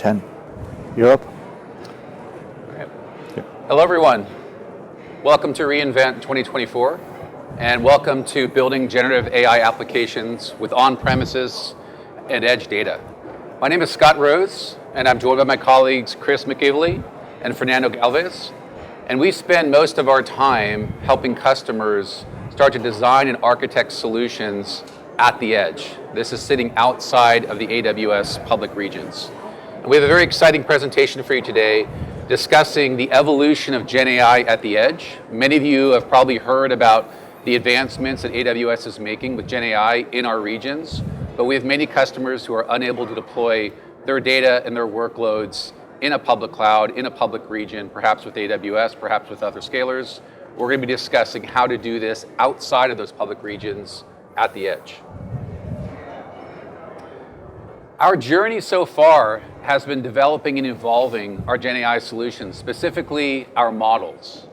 10. You're up. All right. Yeah. Hello, everyone. Welcome to reInvent 2024, and welcome to building generative AI applications with on-premises and edge data. My name is Scott Rose, and I'm joined by my colleagues Chris McIvely and Fernando Galvez. And we spend most of our time helping customers start to design and architect solutions at the edge. This is sitting outside of the AWS public regions. And we have a very exciting presentation for you today discussing the evolution of Gen AI at the edge. Many of you have probably heard about the advancements that AWS is making with Gen AI in our regions, but we have many customers who are unable to deploy their data and their workloads in a public cloud, in a public region, perhaps with AWS, perhaps with other scalers. We're going to be discussing how to do this outside of those public regions at the edge. Our journey so far has been developing and evolving our Gen AI solutions, specifically our models.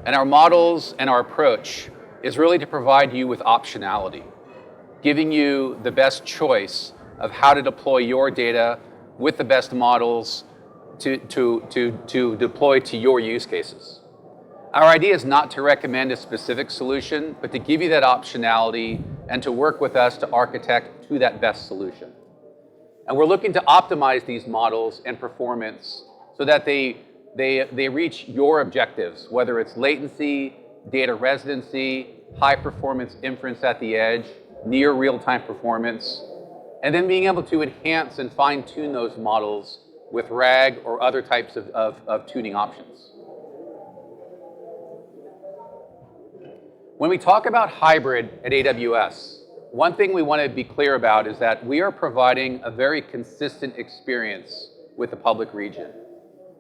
And our models and our approach is really to provide you with optionality, giving you the best choice of how to deploy your data with the best models to deploy to your use cases. Our idea is not to recommend a specific solution, but to give you that optionality and to work with us to architect to that best solution. And we're looking to optimize these models and performance so that they reach your objectives, whether it's latency, data residency, high performance inference at the edge, near real-time performance, and then being able to enhance and fine-tune those models with RAG or other types of tuning options. When we talk about hybrid at AWS, one thing we want to be clear about is that we are providing a very consistent experience with the public region.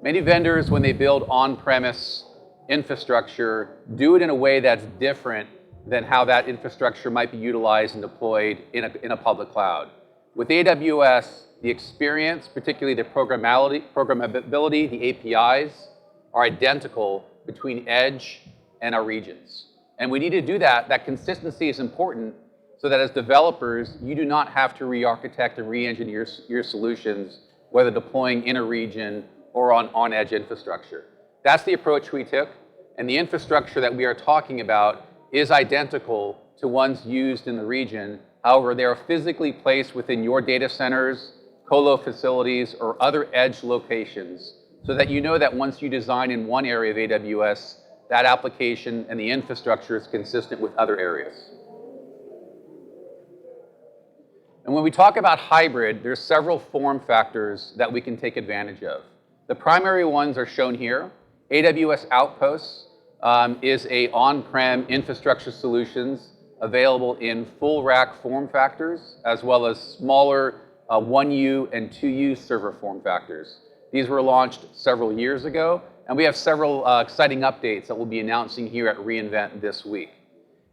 Many vendors, when they build on-premise infrastructure, do it in a way that's different than how that infrastructure might be utilized and deployed in a public cloud. With AWS, the experience, particularly the programmability, the APIs, are identical between edge and our regions. And we need to do that. That consistency is important so that as developers, you do not have to re-architect and re-engineer your solutions, whether deploying in a region or on edge infrastructure. That's the approach we took. And the infrastructure that we are talking about is identical to ones used in the region. However, they are physically placed within your data centers, colo facilities, or other edge locations so that you know that once you design in one area of AWS, that application and the infrastructure is consistent with other areas. And when we talk about hybrid, there's several form factors that we can take advantage of. The primary ones are shown here. AWS Outposts is a on-prem infrastructure solutions available in full rack form factors, as well as smaller 1U and 2U server form factors. These were launched several years ago, and we have several exciting updates that we'll be announcing here at reInvent this week.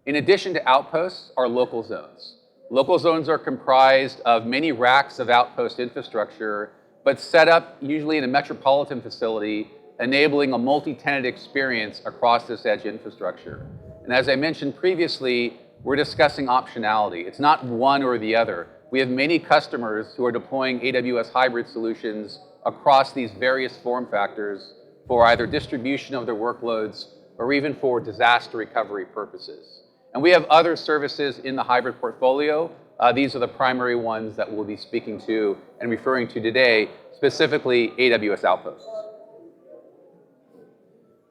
In addition to Outposts are local zones. Local zones are comprised of many racks of Outpost infrastructure, but set up usually in a metropolitan facility, enabling a multi-tenant experience across this edge infrastructure. And as I mentioned previously, we're discussing optionality. It's not one or the other. We have many customers who are deploying AWS hybrid solutions across these various form factors for either distribution of their workloads or even for disaster recovery purposes. And we have other services in the hybrid portfolio. These are the primary ones that we'll be speaking to and referring to today, specifically AWS Outposts.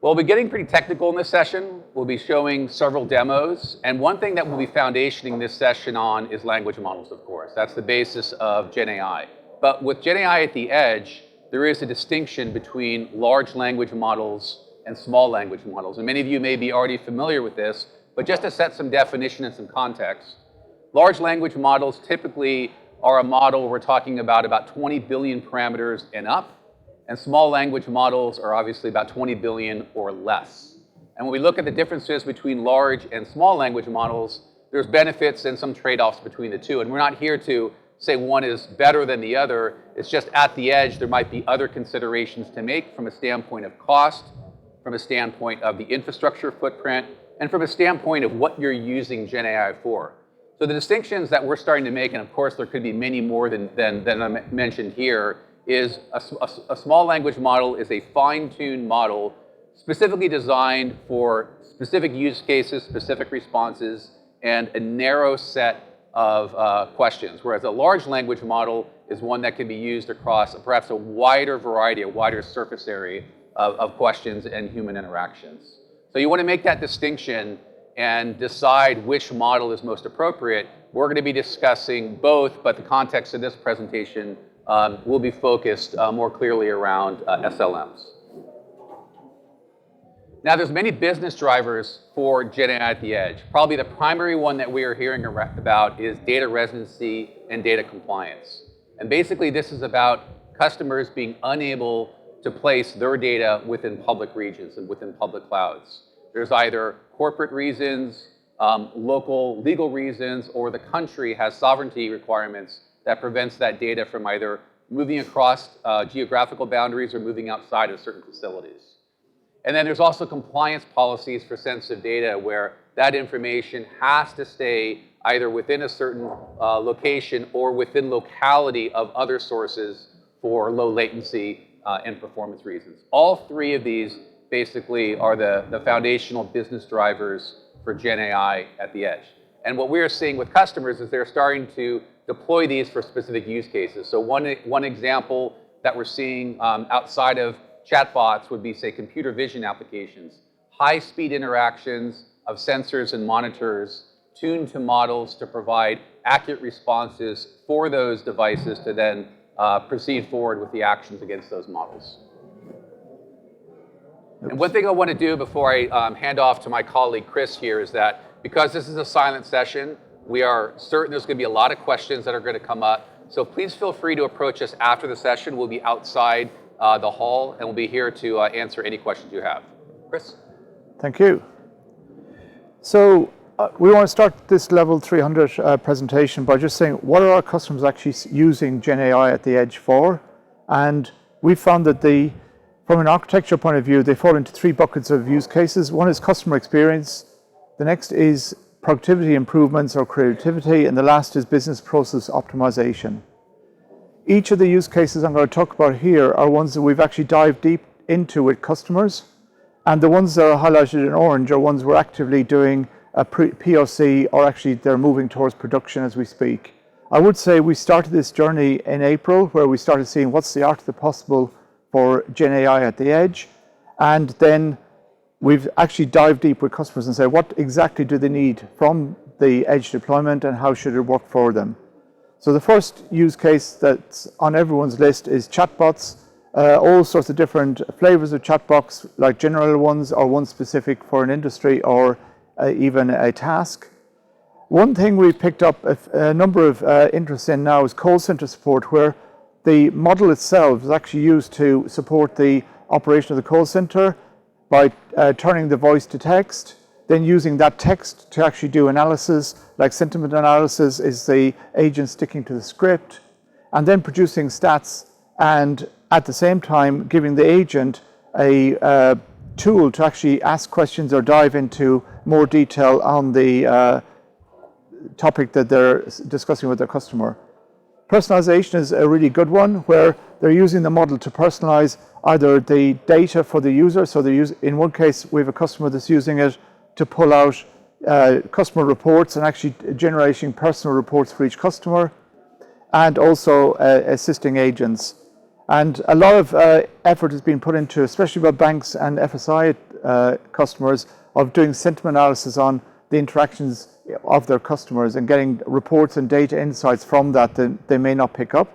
We'll be getting pretty technical in this session. We'll be showing several demos. And one thing that we'll be foundationing this session on is language models, of course. That's the basis of Gen AI. But with Gen AI at the edge, there is a distinction between large language models and small language models. And many of you may be already familiar with this, but just to set some definition and some context, large language models typically are a model we're talking about 20 billion parameters and up. And small language models are obviously about 20 billion or less. And when we look at the differences between large and small language models, there's benefits and some trade-offs between the two. And we're not here to say one is better than the other. It's just at the edge, there might be other considerations to make from a standpoint of cost, from a standpoint of the infrastructure footprint, and from a standpoint of what you're using Gen AI for. So the distinctions that we're starting to make, and of course there could be many more than I mentioned here, is a small language model is a fine-tuned model specifically designed for specific use cases, specific responses, and a narrow set of questions, whereas a large language model is one that can be used across perhaps a wider variety, a wider surface area of questions and human interactions. So you want to make that distinction and decide which model is most appropriate. We're going to be discussing both, but the context of this presentation will be focused more clearly around SLMs. Now, there's many business drivers for Gen AI at the edge. Probably the primary one that we are hearing about is data residency and data compliance. And basically, this is about customers being unable to place their data within public regions and within public clouds. There's either corporate reasons, local legal reasons, or the country has sovereignty requirements that prevents that data from either moving across geographical boundaries or moving outside of certain facilities. And then there's also compliance policies for sensitive data where that information has to stay either within a certain location or within locality of other sources for low latency and performance reasons. All three of these basically are the foundational business drivers for Gen AI at the edge. And what we're seeing with customers is they're starting to deploy these for specific use cases. So one example that we're seeing outside of chatbots would be, say, computer vision applications, high-speed interactions of sensors and monitors tuned to models to provide accurate responses for those devices to then proceed forward with the actions against those models. And one thing I want to do before I hand off to my colleague Chris here is that because this is a silent session, we are certain there's going to be a lot of questions that are going to come up. So please feel free to approach us after the session. We'll be outside the hall, and we'll be here to answer any questions you have. Chris? Thank you. So we want to start this level 300 presentation by just saying, what are our customers actually using Gen AI at the edge for? And we found that from an architecture point of view, they fall into three buckets of use cases. One is customer experience. The next is productivity improvements or creativity. And the last is business process optimization. Each of the use cases I'm going to talk about here are ones that we've actually dived deep into with customers. And the ones that are highlighted in orange are ones we're actively doing a POC, or actually they're moving towards production as we speak. I would say we started this journey in April, where we started seeing what's the art of the possible for Gen AI at the edge. And then we've actually dived deep with customers and said, what exactly do they need from the edge deployment and how should it work for them? So the first use case that's on everyone's list is chatbots, all sorts of different flavors of chatbots, like general ones or ones specific for an industry or even a task. One thing we've picked up a number of interests in now is call center support, where the model itself is actually used to support the operation of the call center by turning the voice to text, then using that text to actually do analysis, like sentiment analysis is the agent sticking to the script, and then producing stats, and at the same time giving the agent a tool to actually ask questions or dive into more detail on the topic that they're discussing with their customer. Personalization is a really good one, where they're using the model to personalize either the data for the user. So in one case, we have a customer that's using it to pull out customer reports and actually generating personal reports for each customer, and also assisting agents. And a lot of effort has been put into, especially by banks and FSI customers, of doing sentiment analysis on the interactions of their customers and getting reports and data insights from that they may not pick up.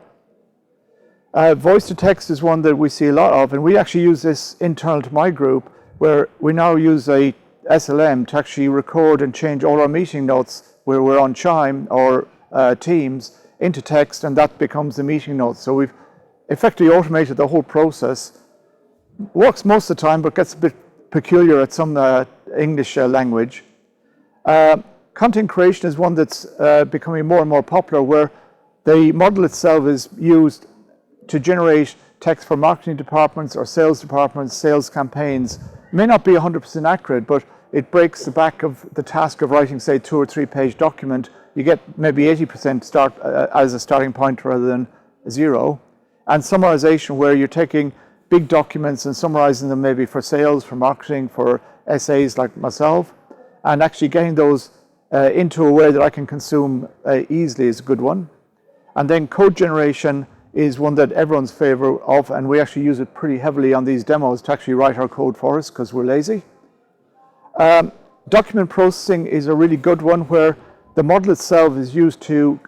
Voice to text is one that we see a lot of, and we actually use this internal to my group, where we now use a SLM to actually record and change all our meeting notes where we're on Chime or Teams into text, and that becomes the meeting notes. So we've effectively automated the whole process. Works most of the time, but gets a bit peculiar at some English language. Content creation is one that's becoming more and more popular, where the model itself is used to generate text for marketing departments or sales departments, sales campaigns. It may not be 100% accurate, but it breaks the back of the task of writing, say, 2 or 3 page document. You get maybe 80% start as a starting point rather than 0. and summarization, where you're taking big documents and summarizing them maybe for sales, for marketing, for SAs like myself, and actually getting those into a way that I can consume easily is a good one. And then code generation is one that everyone's favor of, and we actually use it pretty heavily on these demos to actually write our code for us because we're lazy. Document processing is a really good one, where the model itself is used to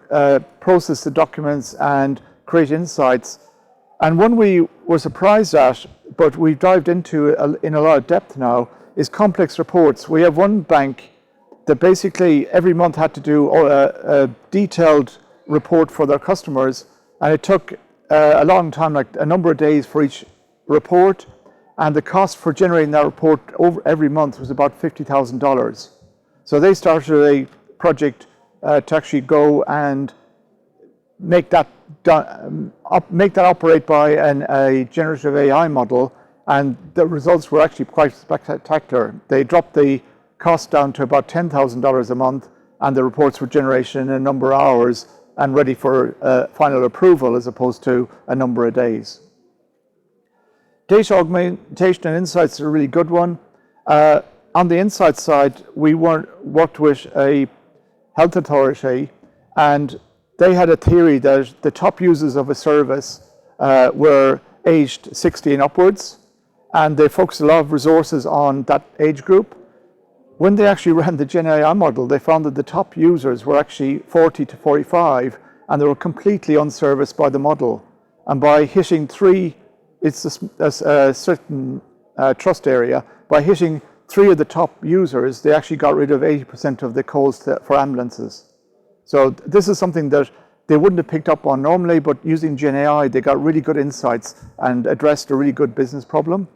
process the documents and create insights. And one we were surprised at, but we've dived into in a lot of depth now, is complex reports. We have one bank that basically every month had to do a detailed report for their customers, and it took a long time, like a number of days for each report, and the cost for generating that report over every month was about $50,000. So they started a project to actually go and make that operate by a generative AI model, and the results were actually quite spectacular. They dropped the cost down to about $10,000 a month, and the reports were generated in a number of hours and ready for final approval as opposed to a number of days. Data augmentation and insights are a really good one. On the insights side, we worked with a health authority, and they had a theory that the top users of a service were aged 60 and upwards, and they focused a lot of resources on that age group. When they actually ran the Gen AI model, they found that the top users were actually 40 to 45, and they were completely unserviced by the model. And by hitting three, it's a certain trust area, by hitting 3 of the top users, they actually got rid of 80% of the calls for ambulances. So this is something that they wouldn't have picked up on normally, but using Gen AI, they got really good insights and addressed a really good business problem.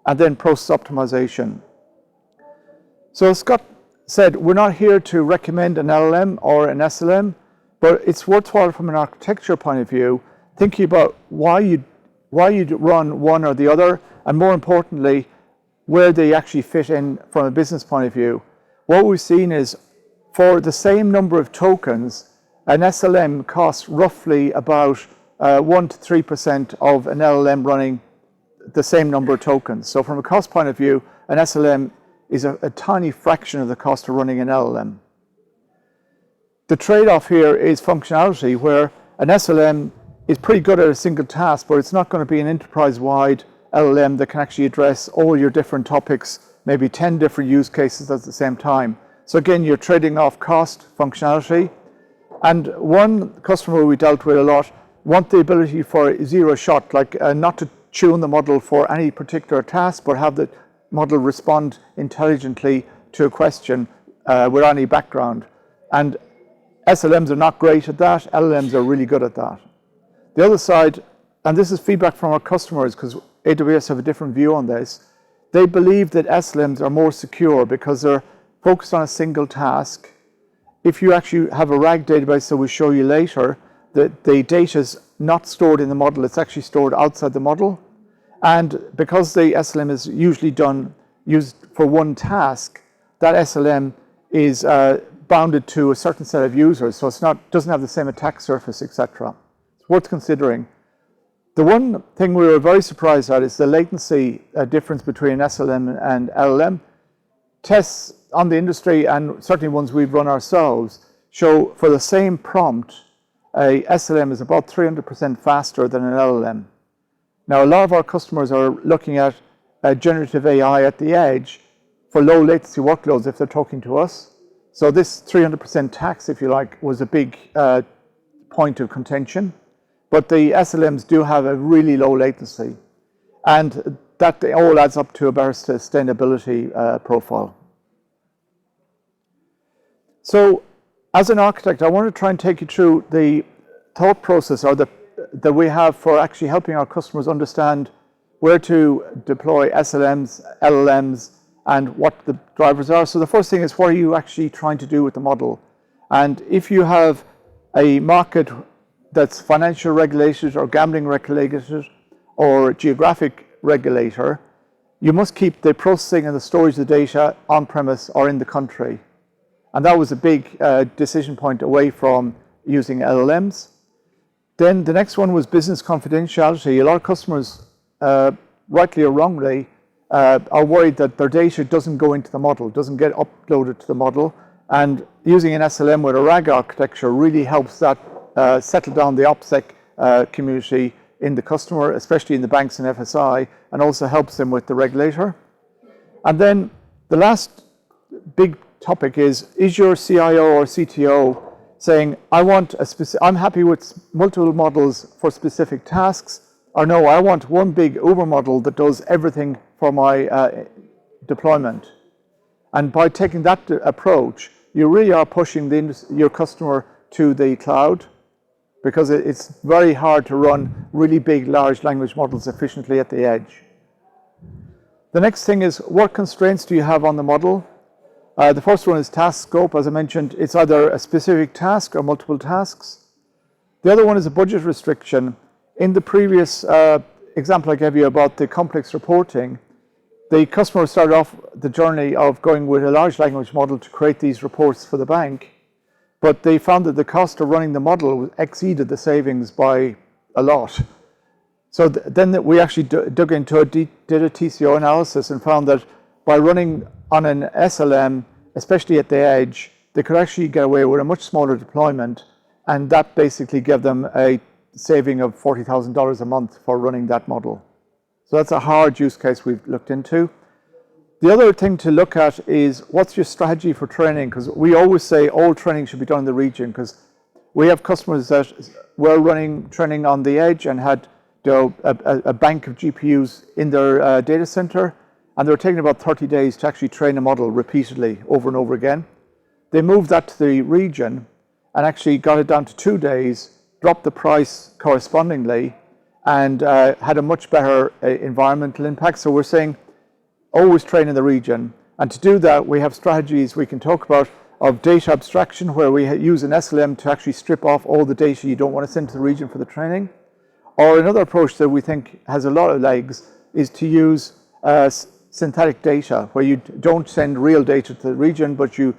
And then process optimization. So as Scott said, we're not here to recommend an LLM or an SLM, but it's worthwhile from an architecture point of view, thinking about why you'd run one or the other, and more importantly, where they actually fit in from a business point of view. What we've seen is, for the same number of tokens, an SLM costs roughly about 1 to 3% of an LLM running the same number of tokens. So from a cost point of view, an SLM is a tiny fraction of the cost of running an LLM. The trade-off here is functionality, where an SLM is pretty good at a single task, but it's not going to be an enterprise-wide LLM that can actually address all your different topics, maybe 10 different use cases at the same time. So again, you're trading off cost, functionality. And one customer we dealt with a lot want the ability for zero shot, like not to tune the model for any particular task, but have the model respond intelligently to a question without any background. And SLMs are not great at that. LLMs are really good at that. The other side, and this is feedback from our customers, because AWS have a different view on this, they believe that SLMs are more secure because they're focused on a single task. If you actually have a RAG database that we'll show you later, the data is not stored in the model, it's actually stored outside the model. And because the SLM is usually used for one task, that SLM is bounded to a certain set of users, so doesn't have the same attack surface, etc. It's worth considering. The one thing we were very surprised at is the latency difference between SLM and LLM. Tests on the industry, and certainly ones we've run ourselves, show for the same prompt, a SLM is about 300% faster than an LLM. Now, a lot of our customers are looking at generative AI at the edge for low latency workloads if they're talking to us. So this 300% tax, if you like, was a big point of contention. But the SLMs do have a really low latency. And that all adds up to a better sustainability profile. So as an architect, I want to try and take you through the thought process that we have for actually helping our customers understand where to deploy SLMs, LLMs, and what the drivers are. So the first thing is, what are you actually trying to do with the model? And if you have a market that's financial regulated or gambling regulated or geographic regulator, you must keep the processing and the storage of the data on-premise or in the country. And that was a big decision point away from using LLMs. Then the next one was business confidentiality. A lot of customers, rightly or wrongly, are worried that their data doesn't go into the model, doesn't get uploaded to the model. And using an SLM with a RAG architecture really helps that settle down the OPSEC community in the customer, especially in the banks and FSI, and also helps them with the regulator. And then the last big topic is your CIO or CTO saying, I'm happy with multiple models for specific tasks, or no, I want one big Uber model that does everything for my deployment. And by taking that approach, you really are pushing your customer to the cloud, because it's very hard to run really big, large language models efficiently at the edge. The next thing is, what constraints do you have on the model? The first one is task scope. As I mentioned, it's either a specific task or multiple tasks. The other one is a budget restriction. In the previous example I gave you about the complex reporting, the customer started off the journey of going with a large language model to create these reports for the bank, but they found that the cost of running the model exceeded the savings by a lot. So then we actually dug into it, did a TCO analysis, and found that by running on an SLM, especially at the edge, they could actually get away with a much smaller deployment, and that basically gave them a saving of $40,000 a month for running that model. So that's a hard use case we've looked into. The other thing to look at is, what's your strategy for training? Because we always say all training should be done in the region, because we have customers that were running training on the edge and had a bank of GPUs in their data center, and they were taking about 30 days to actually train a model repeatedly over and over again. They moved that to the region and actually got it down to 2 days, dropped the price correspondingly, and had a much better environmental impact. So we're saying always train in the region. And to do that, we have strategies we can talk about of data abstraction, where we use an SLM to actually strip off all the data you don't want to send to the region for the training. Or another approach that we think has a lot of legs is to use synthetic data, where you don't send real data to the region, but you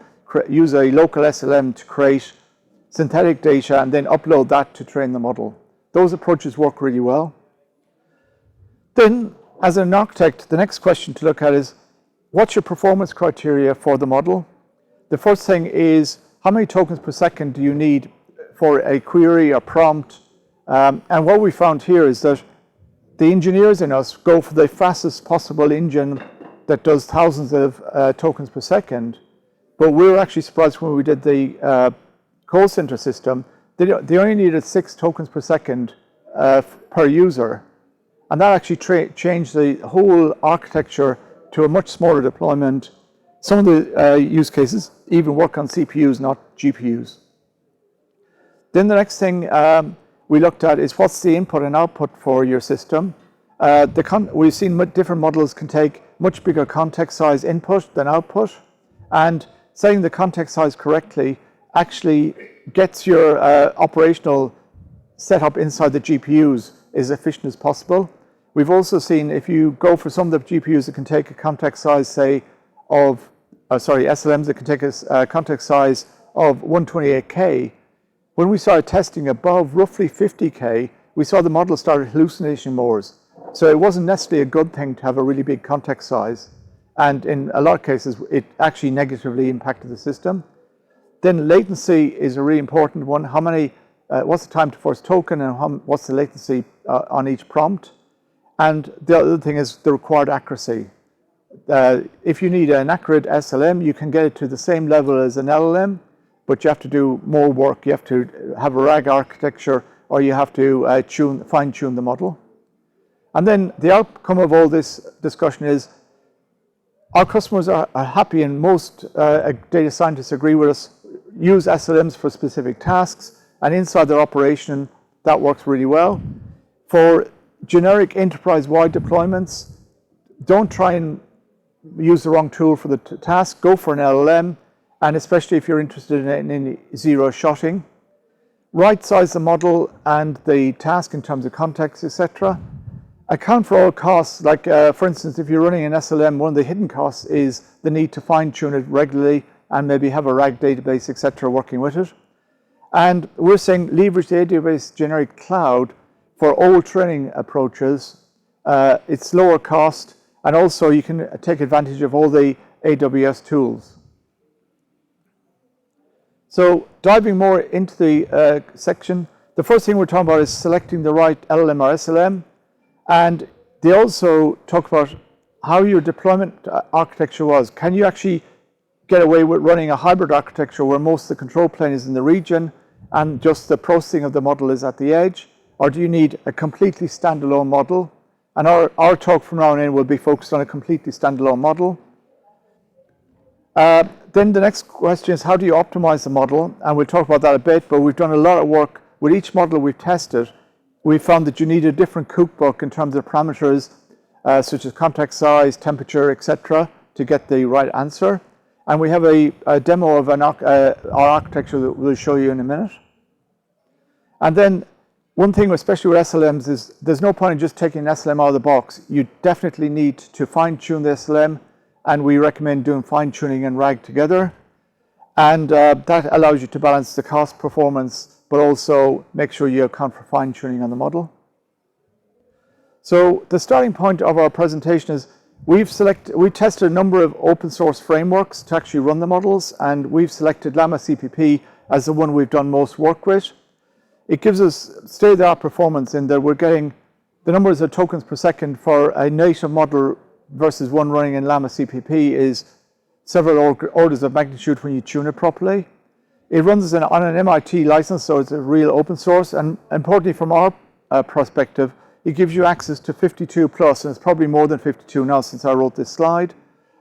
use a local SLM to create synthetic data and then upload that to train the model. Those approaches work really well. Then, as an architect, the next question to look at is, what's your performance criteria for the model? The first thing is, how many tokens per second do you need for a query or prompt? And what we found here is that the engineers in us go for the fastest possible engine that does thousands of tokens per second. But we were actually surprised when we did the call center system. They only needed 6 tokens per second per user. And that actually changed the whole architecture to a much smaller deployment. Some of the use cases even work on CPUs, not GPUs. Then the next thing we looked at is, what's the input and output for your system? We've seen different models can take much bigger context size input than output. And setting the context size correctly actually gets your operational setup inside the GPUs as efficient as possible. We've also seen, if you go for some of the GPUs that can take a context size, say, of, SLMs that can take a context size of 128K, when we started testing above roughly 50K, we saw the model started hallucinating more. So it wasn't necessarily a good thing to have a really big context size. And in a lot of cases, it actually negatively impacted the system. Then latency is a really important one. What's the time to first token, and what's the latency on each prompt? And the other thing is the required accuracy. If you need an accurate SLM, you can get it to the same level as an LLM, but you have to do more work. You have to have a RAG architecture, or you have to fine-tune the model. And then the outcome of all this discussion is, our customers are happy, and most data scientists agree with us, use SLMs for specific tasks, and inside their operation, that works really well. For generic enterprise-wide deployments, don't try and use the wrong tool for the task. Go for an LLM, and especially if you're interested in zero-shotting. Right-size the model and the task in terms of context, etc. Account for all costs. Like, for instance, if you're running an SLM, one of the hidden costs is the need to fine-tune it regularly and maybe have a RAG database, etc., working with it. And we're saying leverage the AWS generic cloud for old training approaches. It's lower cost, and also you can take advantage of all the AWS tools. So diving more into the section, the first thing we're talking about is selecting the right LLM or SLM. And they also talk about how your deployment architecture was. Can you actually get away with running a hybrid architecture where most of the control plane is in the region and just the processing of the model is at the edge? Or do you need a completely standalone model? And our talk from now on in will be focused on a completely standalone model. Then the next question is, how do you optimize the model? And we'll talk about that a bit, but we've done a lot of work with each model we've tested. We found that you need a different cookbook in terms of parameters, such as context size, temperature, etc., to get the right answer. And we have a demo of our architecture that we'll show you in a minute. And then one thing, especially with SLMs, is there's no point in just taking an SLM out of the box. You definitely need to fine-tune the SLM, and we recommend doing fine-tuning and RAG together. And that allows you to balance the cost performance, but also make sure you account for fine-tuning on the model. So the starting point of our presentation is we tested a number of open source frameworks to actually run the models, and we've selected Llama CPP as the one we've done most work with. It gives us state-of-the-art performance in that we're getting the numbers of tokens per second for a native model versus one running in Llama CPP is several orders of magnitude when you tune it properly. It runs on an MIT license, so it's a real open source, and importantly from our perspective, it gives you access to 52 plus, and it's probably more than 52 now since I wrote this slide.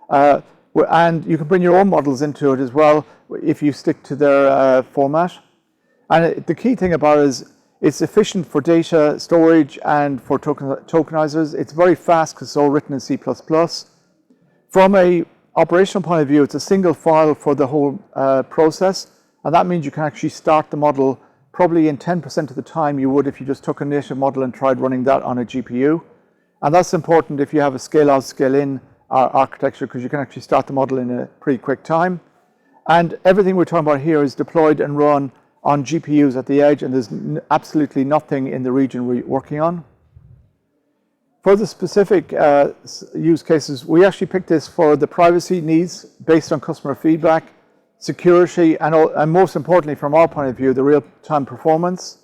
And you can bring your own models into it as well if you stick to their format. And the key thing about it is it's efficient for data storage and for tokenizers. It's very fast because it's all written in C++. From a operational point of view, it's a single file for the whole process, and that means you can actually start the model probably in 10% of the time you would if you just took a native model and tried running that on a GPU. And that's important if you have a scale-out, scale-in architecture, because you can actually start the model in a pretty quick time. And everything we're talking about here is deployed and run on GPUs at the edge, and there's absolutely nothing in the region we're working on. For the specific use cases, we actually picked this for the privacy needs based on customer feedback, security, and most importantly, from our point of view, the real-time performance.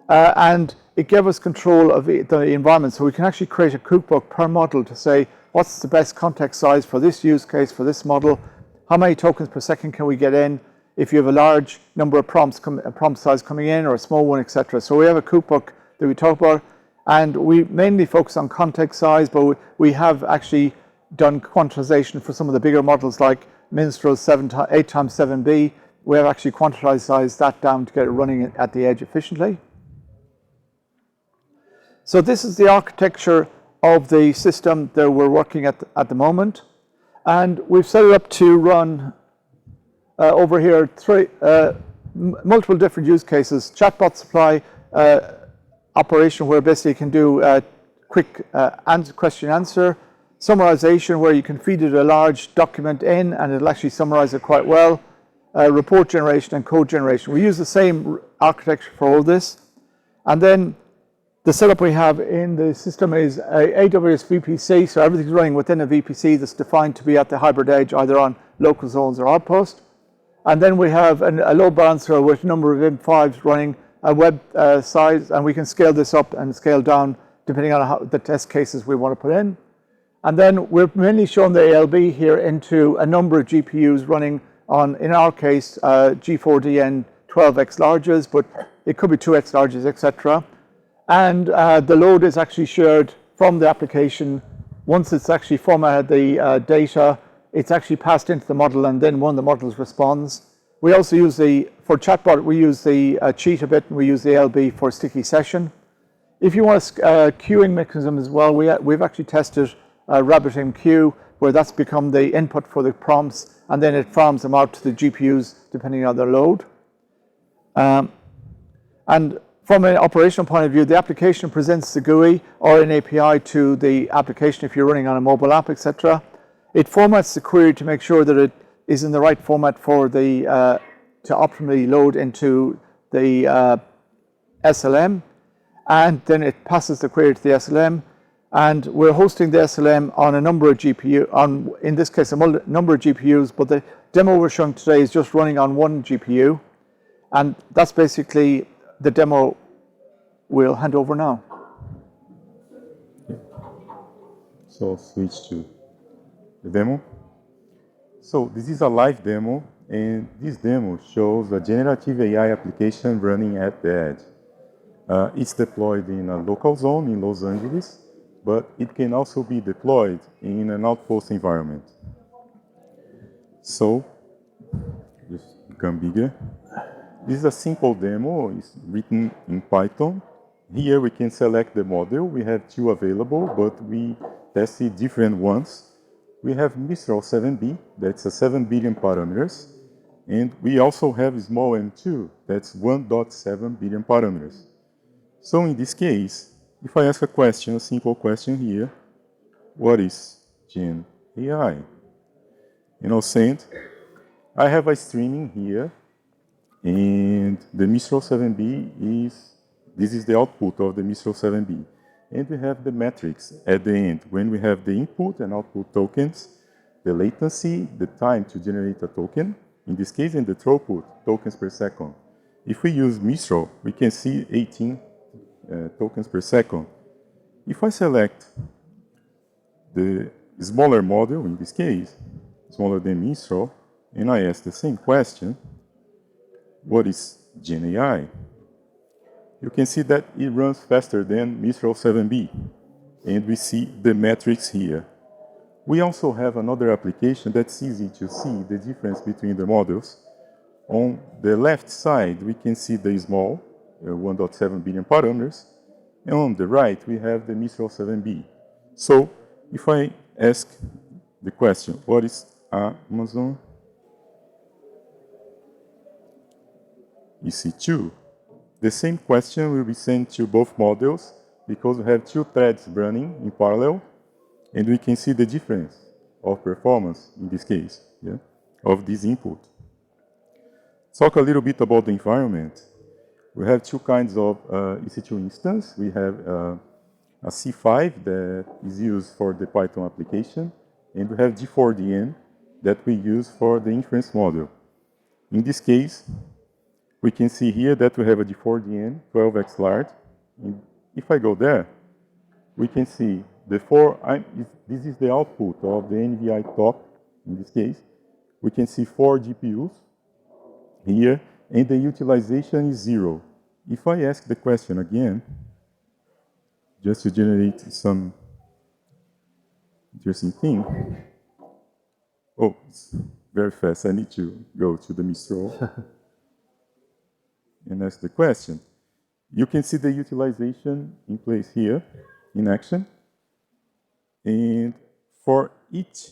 And it gave us control of the environment, so we can actually create a cookbook per model to say, what's the best context size for this use case, for this model? How many tokens per second can we get in? If you have a large number of prompts, prompt size coming in, or a small one, etc. So we have a cookbook that we talk about, and we mainly focus on context size, but we have actually done quantization for some of the bigger models like Minstrel 8x7b. We have actually quantized that down to get it running at the edge efficiently. So this is the architecture of the system that we're working at the moment, and we've set it up to run over here multiple different use cases. Chatbot supply operation where basically you can do quick question answer, summarization where you can feed it a large document in and it'll actually summarize it quite well, report generation and code generation. We use the same architecture for all this. And then the setup we have in the system is a AWS VPC, so everything's running within a VPC that's defined to be at the hybrid edge, either on local zones or outpost. And then we have a load balancer with a number of M5s running a web size, and we can scale this up and scale down depending on the test cases we want to put in. And then we're mainly showing the ALB here into a number of GPUs running on, in our case, G4DN 12x larges, but it could be 2x larges, etc. And the load is actually shared from the application. Once it's actually formatted the data, it's actually passed into the model, and then one of the models responds. We also use for chatbot, we use the cheat a bit, and we use the ALB for sticky session. If you want a queuing mechanism as well, we've actually tested RabbitMQ, where that's become the input for the prompts, and then it farms them out to the GPUs depending on their load. And from an operational point of view, the application presents the GUI or an API to the application if you're running on a mobile app, etc. It formats the query to make sure that it is in the right format for to optimally load into the SLM, and then it passes the query to the SLM, and we're hosting the SLM on a number of GPU, in this case, a number of GPUs, but the demo we're showing today is just running on one GPU, and that's basically the demo we'll hand over now. So switch to the demo. So this is a live demo, and this demo shows a generative AI application running at the edge. It's deployed in a local zone in Los Angeles, but it can also be deployed in an outpost environment. So, just become bigger. This is a simple demo. It's written in Python. Here we can select the model. We have two available, but we tested different ones. We have Mistral 7B, that's a 7 billion parameters. And we also have small M2, that's 1.7 billion parameters. So in this case, if I ask a question, a simple question here, what is Gen AI? Send. I have a streaming here, and the Mistral 7B this is the output of the Mistral 7B. And we have the metrics at the end, when we have the input and output tokens, the latency, the time to generate a token, in this case, and the throughput, tokens per second. If we use Mistral, we can see 18 tokens per second. If I select the smaller model, in this case, smaller than Mistral, and I ask the same question, what is Gen AI? You can see that it runs faster than Mistral 7B, and we see the metrics here. We also have another application that's easy to see the difference between the models. On the left side, we can see the small, 1.7 billion parameters, and on the right, we have the Mistral 7B. So, if I ask the question, what is Amazon EC2? The same question will be sent to both models because we have two threads running in parallel, and we can see the difference of performance in this case, of this input. Talk a little bit about the environment. We have two kinds of EC2 instance. We have a C5 that is used for the Python application, and we have G4DN that we use for the inference model. In this case, we can see here that we have a G4DN 12x large. And if I go there, we can see this is the output of the NVI top, in this case. We can see 4 GPUs here, and the utilization is 0. If I ask the question again, just to generate some interesting thing. Oh, it's very fast. I need to go to the Mistral and ask the question. You can see the utilization in place here, in action. And for each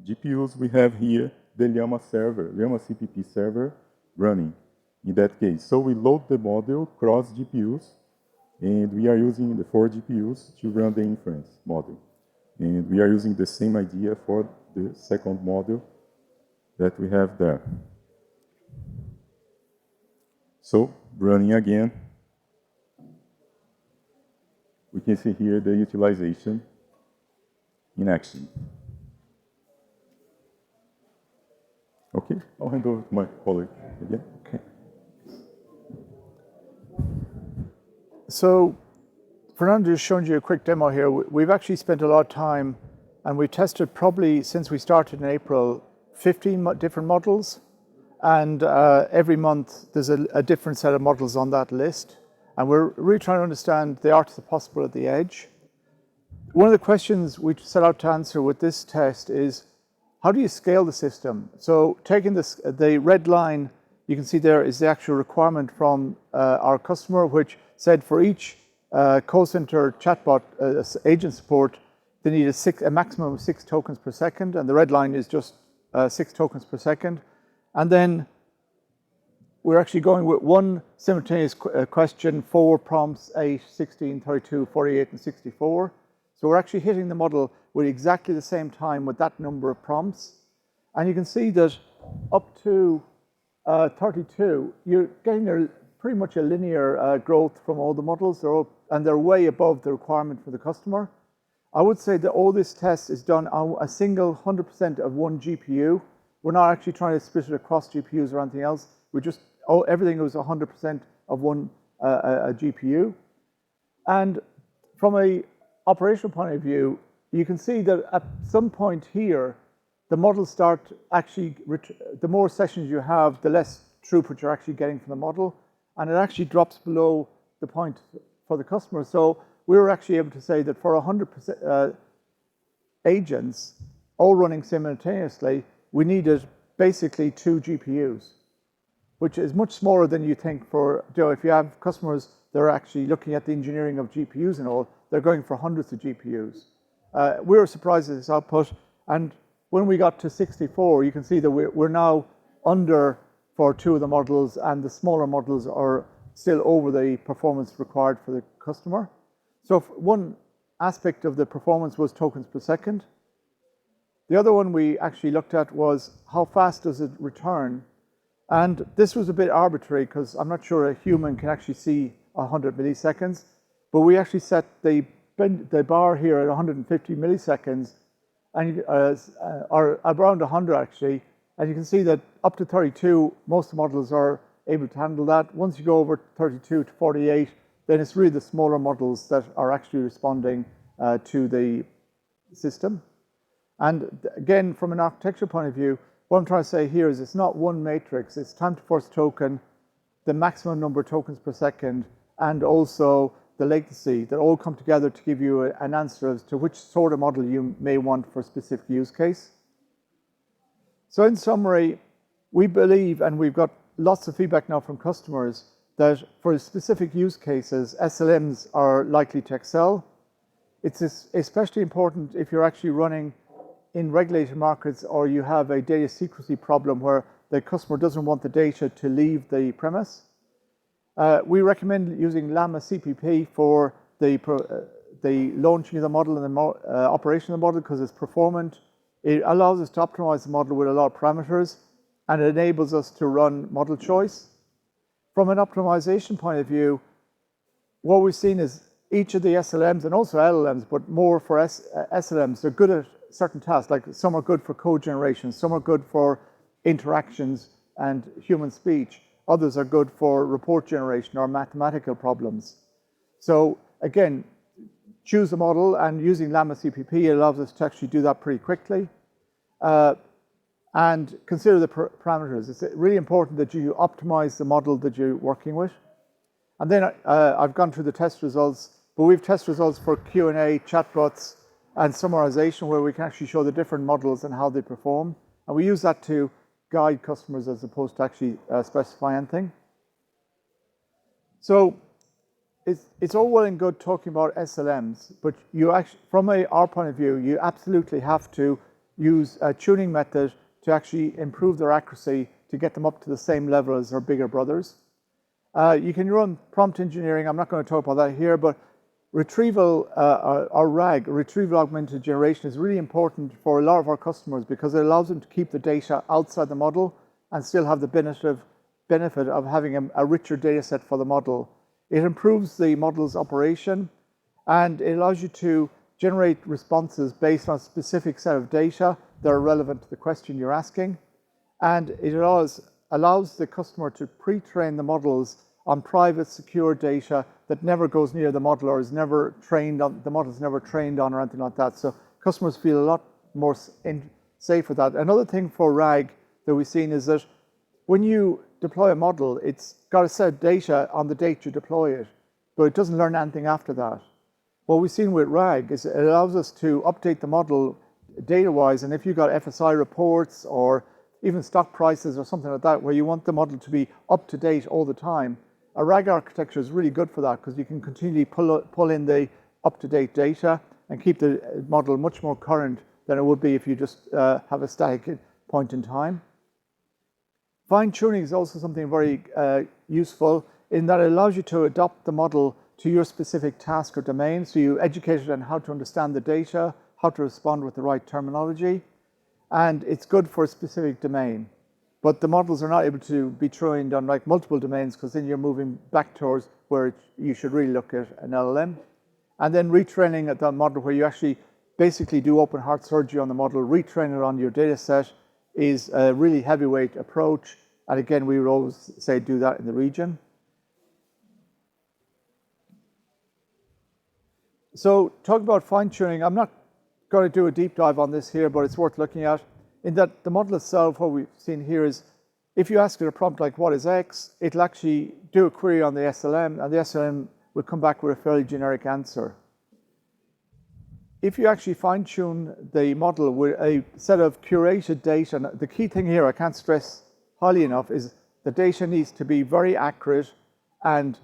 GPUs, we have here the Llama server, Llama CPP server running in that case. So we load the model cross GPUs, and we are using the 4 GPUs to run the inference model. And we are using the same idea for the second model that we have there. So, running again, we can see here the utilization in action. Okay, I'll hand over to my colleague again. Okay. So, Fernando just showed you a quick demo here. We've actually spent a lot of time, and we tested probably since we started in April, 15 different models. And every month there's a different set of models on that list. And we're really trying to understand the art of the possible at the edge. One of the questions we set out to answer with this test is, how do you scale the system? So taking the red line, you can see there is the actual requirement from our customer, which said for each call center chatbot agent support, they need a maximum of 6 tokens per second, and the red line is just 6 tokens per second. And then we're actually going with one simultaneous question, 4 prompts, 8, 16, 32, 48, and 64. So we're actually hitting the model with exactly the same time with that number of prompts. And you can see that up to 32, you're getting there pretty much a linear growth from all the models, and they're way above the requirement for the customer. I would say that all this test is done on a single 100% of one GPU. We're not actually trying to split it across GPUs or anything else. Everything was 100% of one a GPU. And from a operational point of view, you can see that at some point here, the models start actually, the more sessions you have, the less throughput you're actually getting from the model. And it actually drops below the point for the customer. So we were actually able to say that for 100% agents, all running simultaneously, we needed basically 2 GPUs, which is much smaller than you think for, if you have customers that are actually looking at the engineering of GPUs and all, they're going for hundreds of GPUs. We were surprised at this output, and when we got to 64, you can see that we're now under for 2 of the models, and the smaller models are still over the performance required for the customer. So one aspect of the performance was tokens per second. The other one we actually looked at was how fast does it return? And this was a bit arbitrary because I'm not sure a human can actually see 100 milliseconds, but we actually set the bar here at 150 milliseconds, and or around 100 actually, and you can see that up to 32, most models are able to handle that. Once you go over 32 to 48, then it's really the smaller models that are actually responding to the system. And again, from an architecture point of view, what I'm trying to say here is it's not one matrix, it's time to first token, the maximum number of tokens per second, and also the latency that all come together to give you an answer as to which sort of model you may want for a specific use case. So in summary, we believe, and we've got lots of feedback now from customers, that for specific use cases, SLMs are likely to excel. It's especially important if you're actually running in regulated markets or you have a data secrecy problem where the customer doesn't want the data to leave the premise. We recommend using Llama CPP for the launching of the model and the operation of the model because it's performant. It allows us to optimize the model with a lot of parameters, and it enables us to run model choice. From an optimization point of view, what we've seen is each of the SLMs and also LLMs, but more for SLMs, they're good at certain tasks, like some are good for code generation, some are good for interactions and human speech, others are good for report generation or mathematical problems. So again, choose a model, and using Llama CPP allows us to actually do that pretty quickly. And consider the parameters. It's really important that you optimize the model that you're working with. And then I've gone through the test results, but we have test results for Q&A, chatbots, and summarization, where we can actually show the different models and how they perform. And we use that to guide customers as opposed to actually specify anything. So it's all well and good talking about SLMs, but you actually, from our point of view, you absolutely have to use a tuning method to actually improve their accuracy to get them up to the same level as their bigger brothers. You can run prompt engineering. I'm not going to talk about that here, but retrieval, or RAG, Retrieval Augmented Generation, is really important for a lot of our customers because it allows them to keep the data outside the model and still have the benefit of having a richer data set for the model. It improves the model's operation, and it allows you to generate responses based on a specific set of data that are relevant to the question you're asking. And it allows the customer to pre-train the models on private, secure data that never goes near the model or is never trained on, the model's never trained on or anything like that. So customers feel a lot more safe with that. Another thing for RAG that we've seen is that when you deploy a model, it's got a set of data on the date you deploy it, but it doesn't learn anything after that. What we've seen with RAG is it allows us to update the model data-wise, and if you've got FSI reports or even stock prices or something like that, where you want the model to be up to date all the time, a RAG architecture is really good for that because you can continually pull in the up-to-date data and keep the model much more current than it would be if you just have a static point in time. Fine-tuning is also something very useful in that it allows you to adapt the model to your specific task or domain. So you educate it on how to understand the data, how to respond with the right terminology, and it's good for a specific domain. but the models are not able to be trained on like multiple domains because then you're moving back towards where you should really look at an LLM. And then retraining at the model where you actually basically do open heart surgery on the model, retrain it on your data set is a really heavyweight approach. And again, we would always say do that in the region. So talk about fine-tuning. I'm not going to do a deep dive on this here, but it's worth looking at. In that the model itself, what we've seen here is if you ask it a prompt like what is X, it'll actually do a query on the SLM, and the SLM will come back with a fairly generic answer. If you actually fine-tune the model with a set of curated data, and the key thing here I can't stress highly enough is the data needs to be very accurate and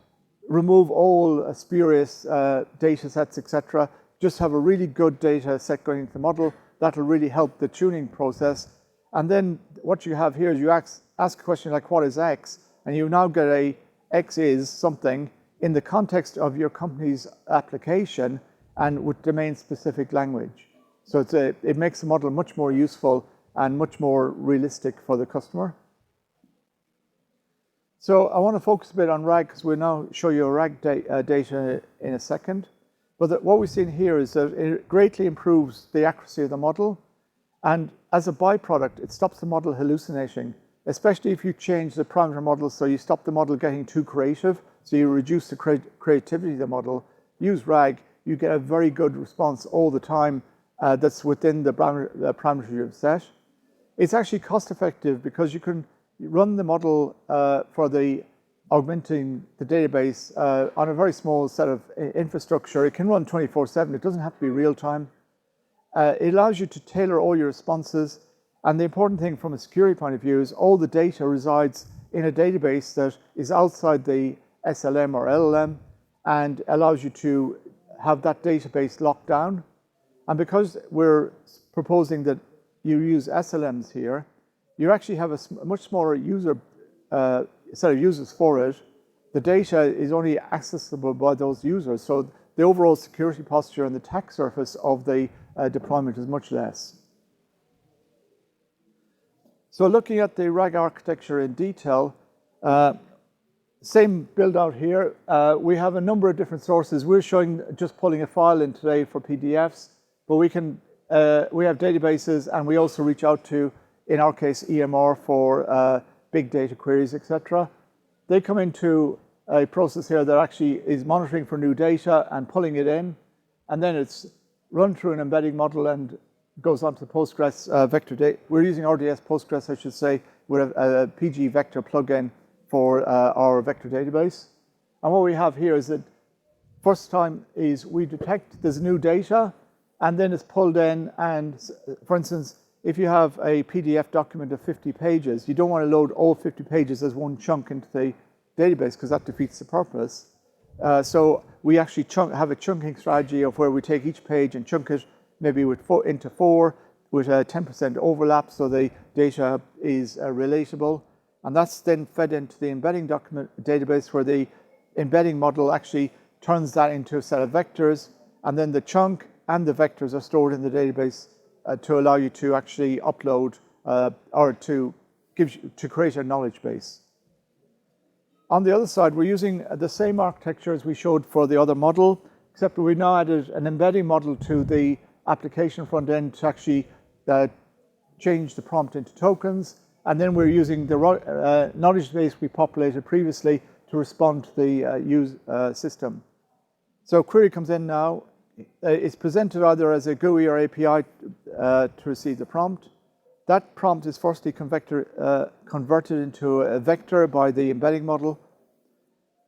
remove all spurious data sets, etc. Just have a really good data set going into the model. That'll really help the tuning process. And then what you have here is you ask a question like, what is X? And you now get a X is something in the context of your company's application and with domain-specific language. So it makes the model much more useful and much more realistic for the customer. So I want to focus a bit on RAG because we'll now show you RAG data in a second. But what we've seen here is that it greatly improves the accuracy of the model. And as a byproduct, it stops the model hallucinating, especially if you change the parameter model so you stop the model getting too creative, so you reduce the creativity of the model. Use RAG, you get a very good response all the time that's within the parameter you've set. It's actually cost effective because you can run the model for the augmenting the database on a very small set of infrastructure. It can run 24/7. It doesn't have to be real time. It allows you to tailor all your responses. And the important thing from a security point of view is all the data resides in a database that is outside the SLM or LLM and allows you to have that database locked down. And because we're proposing that you use SLMs here, you actually have a much smaller set of users for it. The data is only accessible by those users. So the overall security posture and the attack surface of the deployment is much less. So looking at the RAG architecture in detail, same build out here. We have a number of different sources. We're showing just pulling a file in today for PDFs, but we have databases, and we also reach out to, in our case, EMR for big data queries, etc. They come into a process here that actually is monitoring for new data and pulling it in, and then it's run through an embedding model and goes on to the Postgres vector data. We're using RDS Postgres, I should say, with a PG vector plugin for our vector database. And what we have here is that first time is we detect there's new data, and then it's pulled in. And for instance, if you have a PDF document of 50 pages, you don't want to load all 50 pages as one chunk into the database because that defeats the purpose. So we actually have a chunking strategy of where we take each page and chunk it maybe into 4 with a 10% overlap so the data is relatable. And that's then fed into the embedding document database where the embedding model actually turns that into a set of vectors, and then the chunk and the vectors are stored in the database to allow you to actually upload or to create a knowledge base. On the other side, we're using the same architecture as we showed for the other model, except we now added an embedding model to the application front end to actually change the prompt into tokens. And then we're using the knowledge base we populated previously to respond to the system. So query comes in now. It's presented either as a GUI or API to receive the prompt. That prompt is firstly converted into a vector by the embedding model.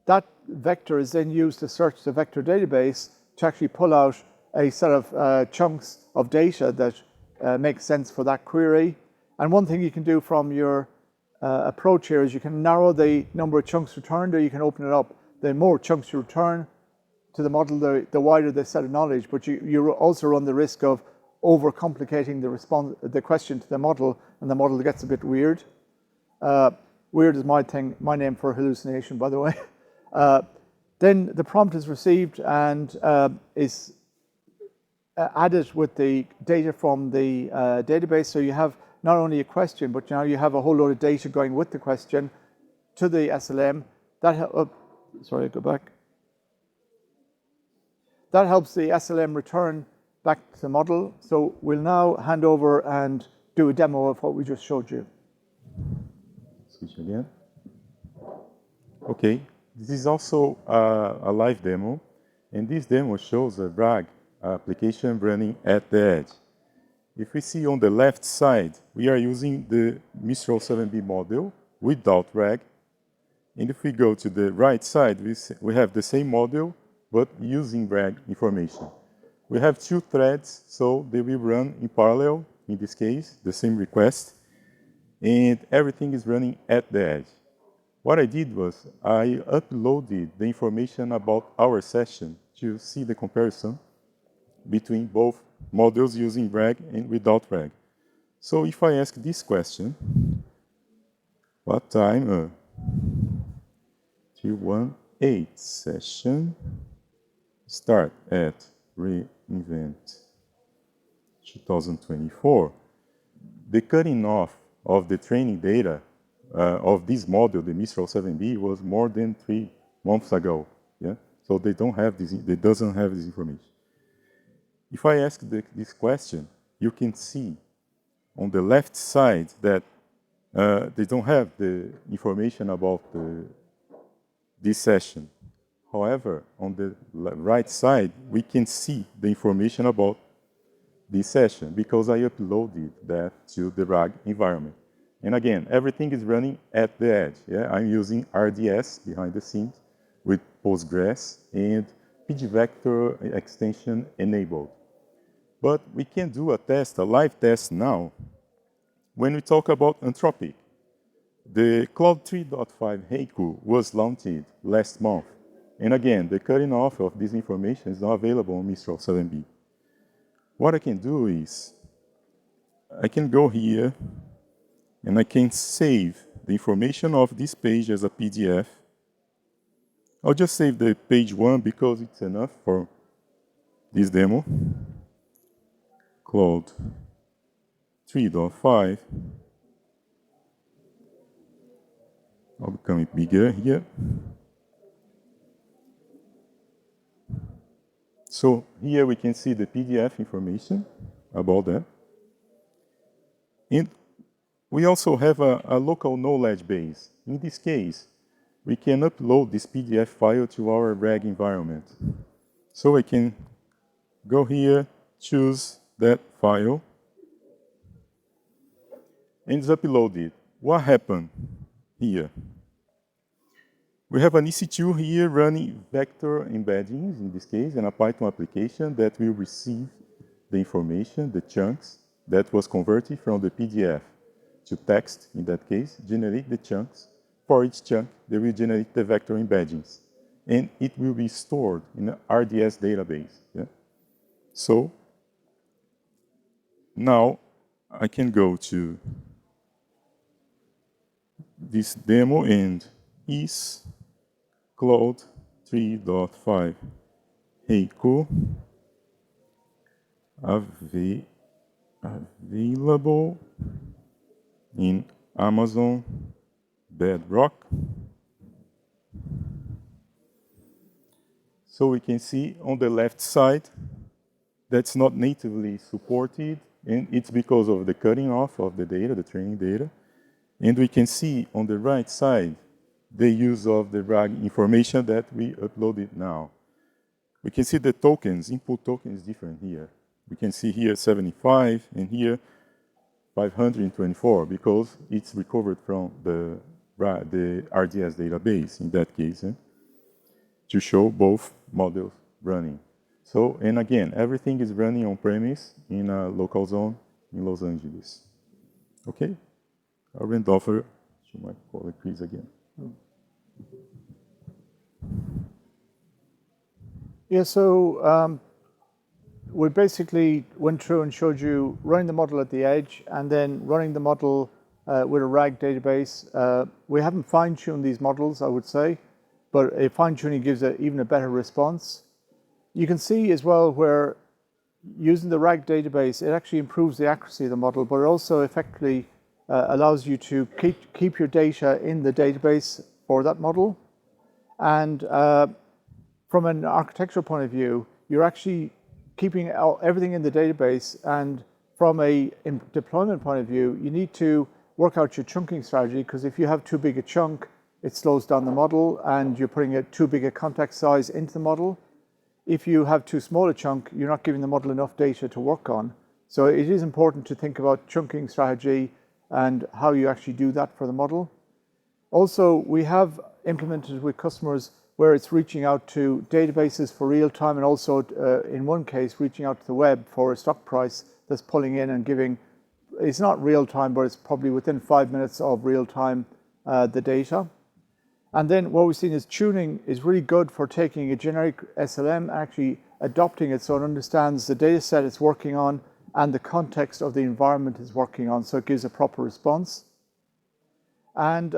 That vector is then used to search the vector database to actually pull out a set of chunks of data that make sense for that query. And one thing you can do from your approach here is you can narrow the number of chunks returned, or you can open it up. The more chunks you return to the model, the wider the set of knowledge, but you also run the risk of overcomplicating the question to the model, and the model gets a bit weird. Weird is my name for hallucination, by the way. Then the prompt is received and is added with the data from the database. So you have not only a question, but now you have a whole load of data going with the question to the SLM. Sorry, go back. That helps the SLM return back to the model. So we'll now hand over and do a demo of what we just showed you. Switch again. Okay, this is also a live demo, and this demo shows a RAG application running at the edge. If we see on the left side, we are using the Mistral 7B model without RAG. And if we go to the right side, we have the same model, but using RAG information. We have two threads, so they will run in parallel, in this case, the same request. And everything is running at the edge. What I did was I uploaded the information about our session to see the comparison between both models using RAG and without RAG. So if I ask this question, what time 318 session start at reInvent 2024, the cutting off of the training data of this model, the Mistral 7B, was more than 3 months ago. Yeah, so they don't have this. They doesn't have this information. If I ask this question, you can see on the left side that they don't have the information about this session. However, on the right side, we can see the information about this session because I uploaded that to the RAG environment. And again, everything is running at the edge. Yeah? I'm using RDS behind the scenes with Postgres and pgvector extension enabled. But we can do a test, a live test now, when we talk about Anthropic. The Cloud 3.5 Heiku was launched last month. And again, the cutting off of this information is not available on Mistral 7B. What I can do is, I can go here, and I can save the information of this page as a PDF. I'll just save the page 1 because it's enough for this demo. Cloud 3.5. I'll become it bigger here. So here we can see the PDF information about that. And we also have a local knowledge base. In this case, we can upload this PDF file to our RAG environment. So I can go here, choose that file, and it's uploaded. What happened here? We have an EC2 here running vector embeddings, in this case, and a Python application that will receive the information, the chunks, that was converted from the PDF to text, in that case, generate the chunks. For each chunk, they will generate the vector embeddings. And it will be stored in an RDS database. Yeah? So now I can go to this demo and is Cloud 3.5 Heiku available in Amazon Bedrock. So we can see on the left side that's not natively supported, and it's because of the cutting off of the data, the training data. And we can see on the right side the use of the RAG information that we uploaded now. We can see the tokens, input token is different here. We can see here 75 and here 524 because it's recovered from the RDS database in that case, to show both models running. So, and again, everything is running on premise in a local zone in Los Angeles. Okay, I'll hand over to my colleague Chris again. Yeah, so we basically went through and showed you running the model at the edge and then running the model with a RAG database. We haven't fine-tuned these models, I would say, but a fine-tuning gives even a better response. You can see as well where using the RAG database, it actually improves the accuracy of the model, but it also effectively allows you to keep your data in the database for that model. And from an architectural point of view, you're actually keeping everything in the database. And from a deployment point of view, you need to work out your chunking strategy, because if you have too big a chunk, it slows down the model and you're putting too big a context size into the model. If you have too small a chunk, you're not giving the model enough data to work on. So it is important to think about chunking strategy and how you actually do that for the model. Also, we have implemented with customers where it's reaching out to databases for real time, and also in one case, reaching out to the web for a stock price that's pulling in and giving, it's not real time, but it's probably within 5 minutes of real time, the data. And then what we've seen is tuning is really good for taking a generic SLM, actually adopting it so it understands the data set it's working on and the context of the environment it's working on, so it gives a proper response. And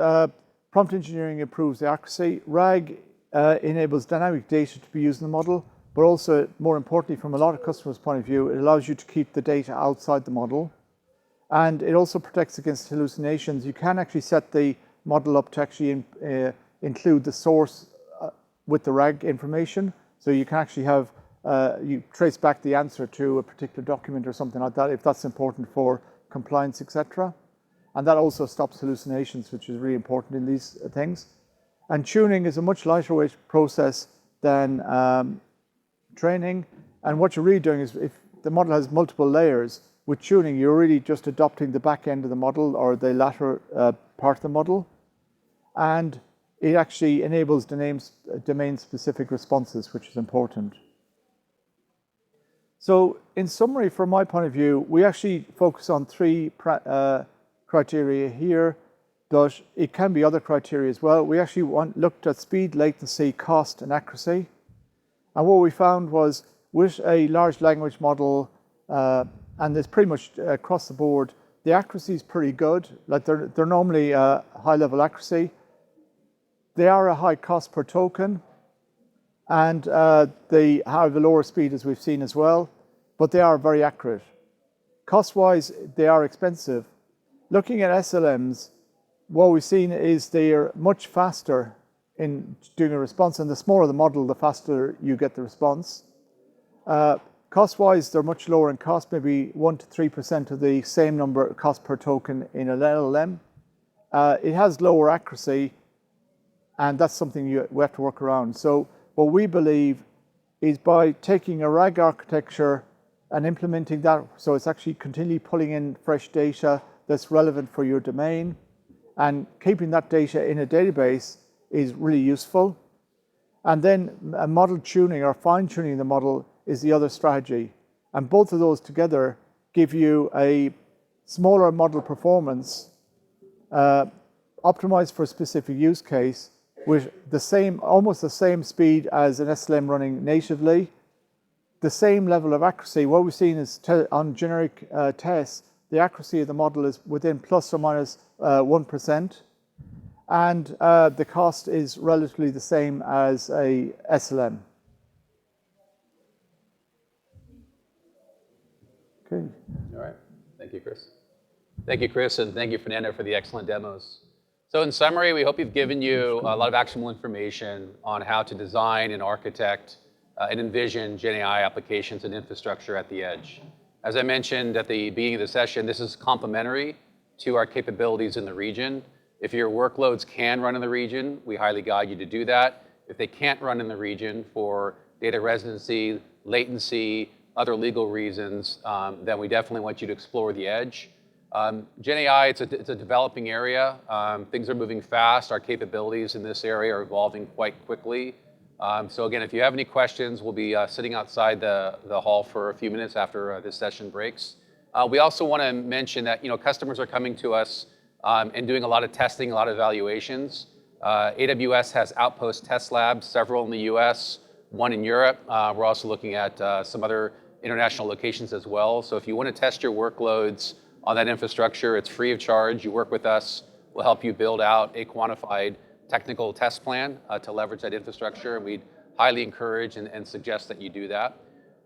prompt engineering improves the accuracy. RAG enables dynamic data to be used in the model, but also, more importantly, from a lot of customers' point of view, it allows you to keep the data outside the model. And it also protects against hallucinations. You can actually set the model up to actually include the source with the RAG information. So you can actually have, you trace back the answer to a particular document or something like that, if that's important for compliance, etc. And that also stops hallucinations, which is really important in these things. And tuning is a much lighter weight process than training. And what you're really doing is, if the model has multiple layers, with tuning, you're really just adopting the back end of the model or the latter part of the model. And it actually enables domain-specific responses, which is important. So in summary, from my point of view, we actually focus on 3 criteria here, but it can be other criteria as well. We actually looked at speed, latency, cost, and accuracy. And what we found was, with a large language model, and it's pretty much across the board, the accuracy is pretty good. Like they're normally high-level accuracy. They are a high cost per token, and they have a lower speed, as we've seen as well, but they are very accurate. Cost-wise, they are expensive. Looking at SLMs, what we've seen is they are much faster in doing a response, and the smaller the model, the faster you get the response. Cost-wise, they're much lower in cost, maybe 1 to 3% of the same number cost per token in an LLM. It has lower accuracy, and that's something we have to work around. So what we believe is, by taking a RAG architecture and implementing that, so it's actually continually pulling in fresh data that's relevant for your domain, and keeping that data in a database is really useful. And then a model tuning or fine-tuning the model is the other strategy. And both of those together give you a smaller model performance, optimized for a specific use case, with the same, almost the same speed as an SLM running natively, the same level of accuracy. What we've seen is on generic tests, the accuracy of the model is within plus or minus 1%, and the cost is relatively the same as a SLM. Okay. All right. Thank you, Chris. Thank you, Chris, and thank you, Fernando, for the excellent demos. So in summary, we hope we've given you a lot of actionable information on how to design and architect and envision GenAI applications and infrastructure at the edge. As I mentioned at the beginning of the session, this is complementary to our capabilities in the region. If your workloads can run in the region, we highly guide you to do that. If they can't run in the region for data residency, latency, other legal reasons, then we definitely want you to explore the edge. GenAI, it's a developing area. Things are moving fast. Our capabilities in this area are evolving quite quickly. So again, if you have any questions, we'll be sitting outside the hall for a few minutes after this session breaks. We also want to mention that customers are coming to us and doing a lot of testing, a lot of evaluations. AWS has outpost test labs, several in the US, one in Europe. We're also looking at some other international locations as well. So if you want to test your workloads on that infrastructure, it's free of charge. You work with us. We'll help you build out a quantified technical test plan to leverage that infrastructure. And we'd highly encourage and suggest that you do that.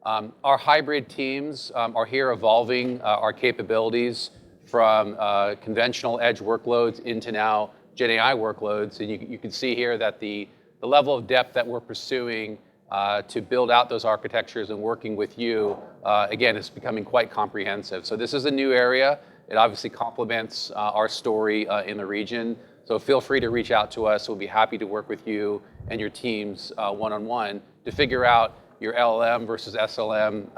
Our hybrid teams are here evolving our capabilities from conventional edge workloads into now Gen AI workloads. And you can see here that the level of depth that we're pursuing to build out those architectures and working with you, again, is becoming quite comprehensive. So this is a new area. It obviously complements our story in the region. So feel free to reach out to us. We'll be happy to work with you and your teams one-on-one to figure out your LLM versus SLM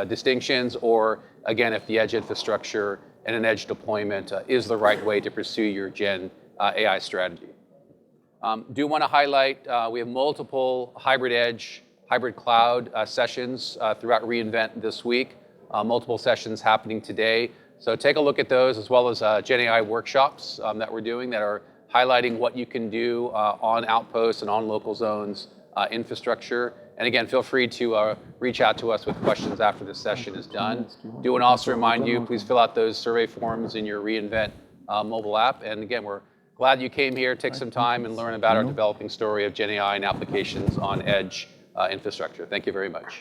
distinctions, or again, if the edge infrastructure and an edge deployment is the right way to pursue your Gen AI strategy. Do want to highlight, we have multiple hybrid edge, hybrid cloud sessions throughout reInvent this week, multiple sessions happening today. So take a look at those, as well as Gen AI workshops that we're doing that are highlighting what you can do on outposts and on local zones infrastructure. And again, feel free to reach out to us with questions after this session is done. Do want to also remind you, please fill out those survey forms in your reInvent mobile app. And again, we're glad you came here, take some time and learn about our developing story of Gen AI and applications on edge infrastructure. Thank you very much.